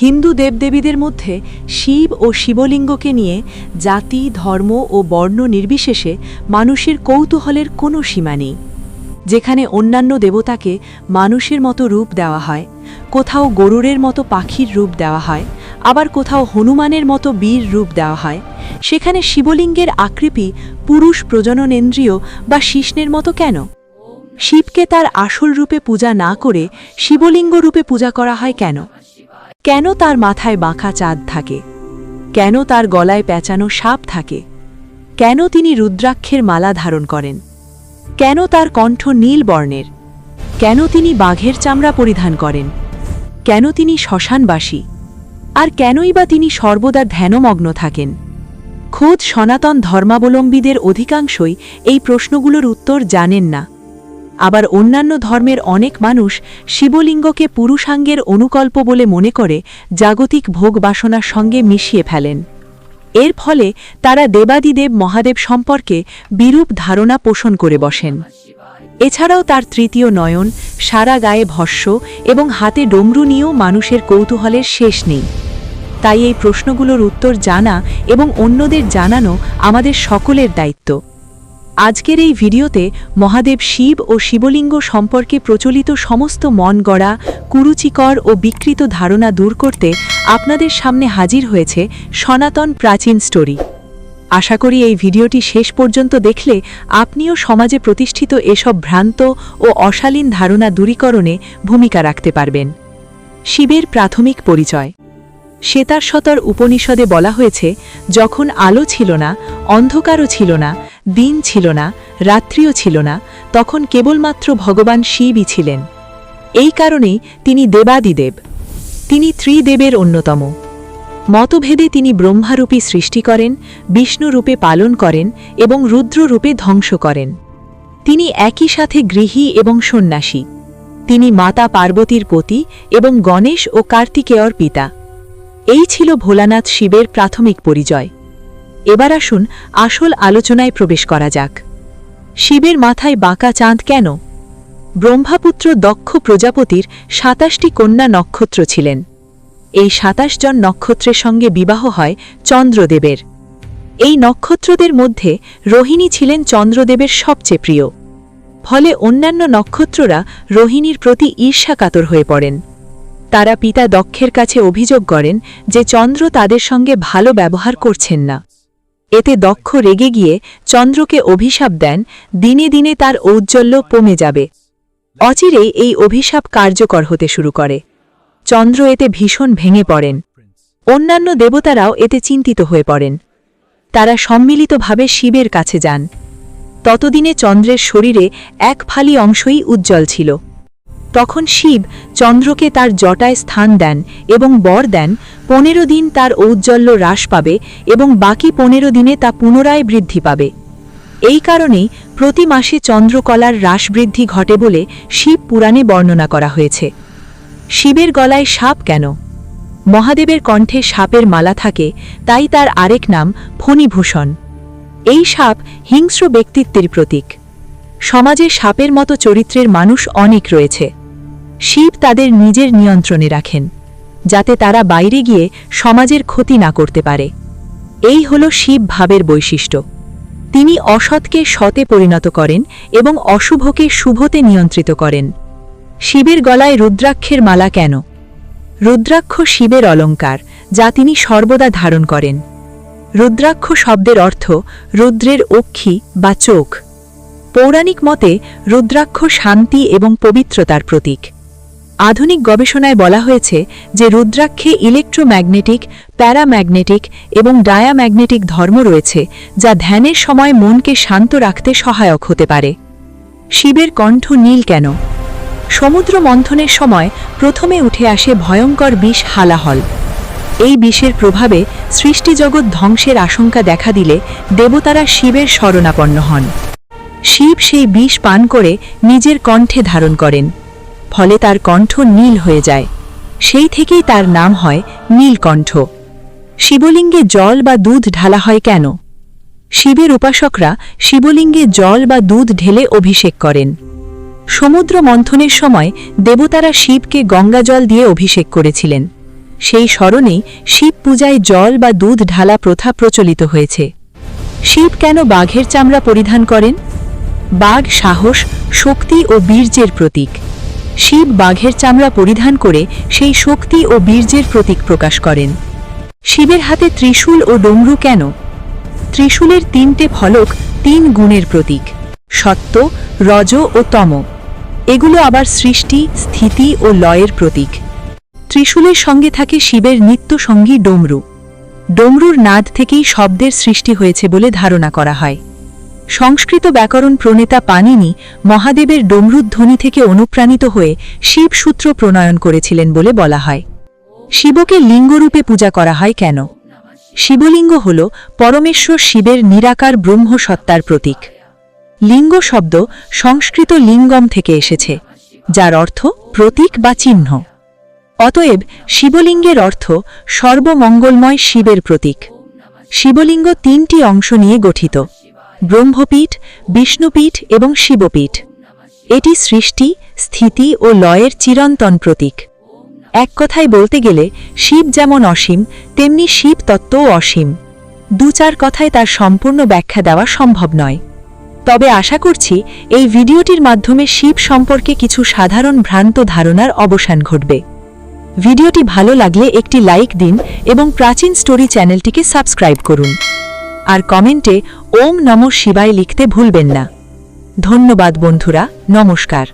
হিন্দু দেবদেবীদের মধ্যে শিব ও শিবলিঙ্গকে নিয়ে জাতি, ধর্ম ও বর্ণ নির্বিশেষে মানুষের কৌতূহলের কোনো সীমা নেই। যেখানে অন্যান্য দেবতাকে মানুষের মতো রূপ দেওয়া হয়, কোথাও গরুরের মতো পাখির রূপ দেওয়া হয়, আবার কোথাও হনুমানের মতো বীর রূপ দেওয়া হয়, সেখানে শিবলিঙ্গের আকৃতি পুরুষ প্রজননেন্দ্রিয় বা শিশ্নের মতো কেন? শিবকে তার আসল রূপে পূজা না করে শিবলিঙ্গ রূপে পূজা করা হয় কেন? কেন তার মাথায় বাঁকা চাঁদ থাকে? কেন তার গলায় পেঁচানো সাপ থাকে? কেন তিনি রুদ্রাক্ষের মালা ধারণ করেন? কেন তার কণ্ঠ নীল বর্ণের? কেন তিনি বাঘের চামড়া পরিধান করেন? কেন তিনি শ্মশানবাসী? আর কেনই বা তিনি সর্বদা ধ্যানমগ্ন থাকেন? খোদ সনাতন ধর্মাবলম্বীদের অধিকাংশই এই প্রশ্নগুলোর উত্তর জানেন না। আবার অন্যান্য ধর্মের অনেক মানুষ শিবলিঙ্গকে পুরুষাঙ্গের অনুকল্প বলে মনে করে জাগতিক ভোগ বাসনার সঙ্গে মিশিয়ে ফেলেন। এর ফলে তারা দেবাদিদেব মহাদেব সম্পর্কে বিরূপ ধারণা পোষণ করে বসেন। এছাড়াও তার তৃতীয় নয়ন, সারা গায়ে ভস্য এবং হাতে ডমরু নিয়েও মানুষের কৌতূহলের শেষ নেই। তাই এই প্রশ্নগুলোর উত্তর জানা এবং অন্যদের জানানো আমাদের সকলের দায়িত্ব। আজকের এই ভিডিওতে মহাদেব শিব ও শিবলিঙ্গ সম্পর্কে প্রচলিত সমস্ত মন গড়া, কুরুচিকর ও বিকৃত ধারণা দূর করতে আপনাদের সামনে হাজির হয়েছে সনাতন প্রাচীন স্টোরি। আশা করি এই ভিডিওটি শেষ পর্যন্ত দেখলে আপনিও সমাজে প্রতিষ্ঠিত এসব ভ্রান্ত ও অশালীন ধারণা দূরীকরণে ভূমিকা রাখতে পারবেন। শিবের প্রাথমিক পরিচয়। শ্বেতাশ্বতর উপনিষদে বলা হয়েছে, যখন আলো ছিল না, অন্ধকারও ছিল না, দিন ছিল না, রাত্রিও ছিল না, তখন কেবলমাত্র ভগবান শিবই ছিলেন। এই কারণেই তিনি দেবাদিদেব। তিনি ত্রিদেবের অন্যতম। মতভেদে তিনি ব্রহ্মারূপী সৃষ্টি করেন, বিষ্ণুরূপে পালন করেন এবং রুদ্ররূপে ধ্বংস করেন। তিনি একই সাথে গৃহী এবং সন্ন্যাসী। তিনি মাতা পার্বতীর পতি এবং গণেশ ও কার্তিকেয়র পিতা। এই ছিল ভোলানাথ শিবের প্রাথমিক পরিচয়। এবার আসুন আসল আলোচনায় প্রবেশ করা যাক। শিবের মাথায় বাঁকা চাঁদ কেন? ব্রহ্মাপুত্র দক্ষ প্রজাপতির ২৭টি কন্যা নক্ষত্র ছিলেন। এই ২৭ জন নক্ষত্রের সঙ্গে বিবাহ হয় চন্দ্রদেবের। এই নক্ষত্রদের মধ্যে রোহিণী ছিলেন চন্দ্রদেবের সবচেয়ে প্রিয়। ফলে অন্যান্য নক্ষত্ররা রোহিণীর প্রতি ঈর্ষাকাতর হয়ে পড়েন। তারা পিতা দক্ষের কাছে অভিযোগ করেন যে চন্দ্র তাদের সঙ্গে ভালো ব্যবহার করছেন না। এতে দক্ষ রেগে গিয়ে চন্দ্রকে অভিশাপ দেন, দিনে দিনে তার ঔজ্জ্বল্য কমে যাবে। অচিরেই এই অভিশাপ কার্যকর হতে শুরু করে। চন্দ্র এতে ভীষণ ভেঙে পড়েন। অন্যান্য দেবতারাও এতে চিন্তিত হয়ে পড়েন। তারা সম্মিলিতভাবে শিবের কাছে যান। ততদিনে চন্দ্রের শরীরে এক ফালি অংশই উজ্জ্বল ছিল। তখন শিব চন্দ্রকে তার জটায় স্থান দেন এবং বর দেন ১৫ দিন তার ঔজ্জ্বল্য হ্রাস পাবে এবং বাকি ১৫ দিনে তা পুনরায় বৃদ্ধি পাবে। এই কারণেই প্রতি মাসে চন্দ্রকলার হ্রাস বৃদ্ধি ঘটে বলে শিব পুরাণে বর্ণনা করা হয়েছে। শিবের গলায় সাপ কেন? মহাদেবের কণ্ঠে সাপের মালা থাকে, তাই তার আরেক নাম ফণীভূষণ। এই সাপ হিংস্র ব্যক্তিত্বের প্রতীক। সমাজে সাপের মতো চরিত্রের মানুষ অনেক রয়েছে। শিব তাদের নিজের নিয়ন্ত্রণে রাখেন, যাতে তারা বাইরে গিয়ে সমাজের ক্ষতি না করতে পারে। এই হল শিব ভাবের বৈশিষ্ট্য। তিনি অসৎকে সতে পরিণত করেন এবং অশুভকে শুভতে নিয়ন্ত্রিত করেন। শিবের গলায় রুদ্রাক্ষের মালা কেন? রুদ্রাক্ষ শিবের অলঙ্কার, যা তিনি সর্বদা ধারণ করেন। রুদ্রাক্ষ শব্দের অর্থ রুদ্রের অক্ষি বা চোখ। পৌরাণিক মতে রুদ্রাক্ষ শান্তি এবং পবিত্রতার প্রতীক। আধুনিক গবেষণায় বলা হয়েছে যে রুদ্রাক্ষে ইলেকট্রোম্যাগনেটিক, প্যারাম্যাগনেটিক এবং ডায়াম্যাগনেটিক ধর্ম রয়েছে, যা ধ্যানের সময় মনকে শান্ত রাখতে সহায়ক হতে পারে। শিবের কণ্ঠ নীল কেন? সমুদ্র মন্থনের সময় প্রথমে উঠে আসে ভয়ঙ্কর বিষ হালাহল। এই বিষের প্রভাবে সৃষ্টিজগৎ ধ্বংসের আশঙ্কা দেখা দিলে দেবতারা শিবের শরণাপন্ন হন। শিব সেই বিষ পান করে নিজের কণ্ঠে ধারণ করেন। ফলে তার কণ্ঠ নীল হয়ে যায়। সেই থেকেই তার নাম হয় নীলকণ্ঠ। শিবলিঙ্গে জল বা দুধ ঢালা হয় কেন? শিবের উপাসকরা শিবলিঙ্গে জল বা দুধ ঢেলে অভিষেক করেন। সমুদ্র মন্থনের সময় দেবতারা শিবকে গঙ্গাজল দিয়ে অভিষেক করেছিলেন। সেই স্মরণেই শিব পূজায় জল বা দুধ ঢালা প্রথা প্রচলিত হয়েছে। শিব কেন বাঘের চামড়া পরিধান করেন? বাঘ সাহস, শক্তি ও বীর্যের প্রতীক। শিব বাঘের চামড়া পরিধান করে সেই শক্তি ও বীর্যের প্রতীক প্রকাশ করেন। শিবের হাতে ত্রিশূল ও ডমরু কেন? ত্রিশূলের 3টে ফলক 3 গুণের প্রতীক, সত্ত্ব, রজ ও তম। এগুলো আবার সৃষ্টি, স্থিতি ও লয়ের প্রতীক। ত্রিশূলের সঙ্গে থাকে শিবের নিত্যসঙ্গী ডমরু। ডমরুর নাদ থেকেই শব্দের সৃষ্টি হয়েছে বলে ধারণা করা হয়। সংস্কৃত ব্যাকরণ প্রণেতা পাণিনি মহাদেবের ডমরুর ধ্বনি থেকে অনুপ্রাণিত হয়ে শিবসূত্র প্রণয়ন করেছিলেন বলে বলা হয়। শিবকে লিঙ্গরূপে পূজা করা হয় কেন? শিবলিঙ্গ হল পরমেশ্বর শিবের নিরাকার ব্রহ্মসত্তার প্রতীক। লিঙ্গ শব্দ সংস্কৃত লিঙ্গম থেকে এসেছে, যার অর্থ প্রতীক বা চিহ্ন। অতএব শিবলিঙ্গের অর্থ সর্বমঙ্গলময় শিবের প্রতীক। শিবলিঙ্গ 3টি অংশ নিয়ে গঠিত: ব্রহ্মপীঠ, বিষ্ণুপীঠ এবং শিবপীঠ। এটি সৃষ্টি, স্থিতি ও লয়ের চিরন্তন প্রতীক। এক কথায় বলতে গেলে শিব যেমন অসীম, তেমনি শিব তত্ত্বও অসীম। 2-4 কথায় তার সম্পূর্ণ ব্যাখ্যা দেওয়া সম্ভব নয়। তবে আশা করছি এই ভিডিওটির মাধ্যমে শিব সম্পর্কে কিছু সাধারণ ভ্রান্ত ধারণার অবসান ঘটবে। ভিডিওটি ভালো লাগলে একটি লাইক দিন এবং প্রাচীন স্টোরি চ্যানেলটিকে সাবস্ক্রাইব করুন। আর কমেন্টে ওম নমঃ শিবায় লিখতে ভুলবেন না। ধন্যবাদ বন্ধুরা, নমস্কার।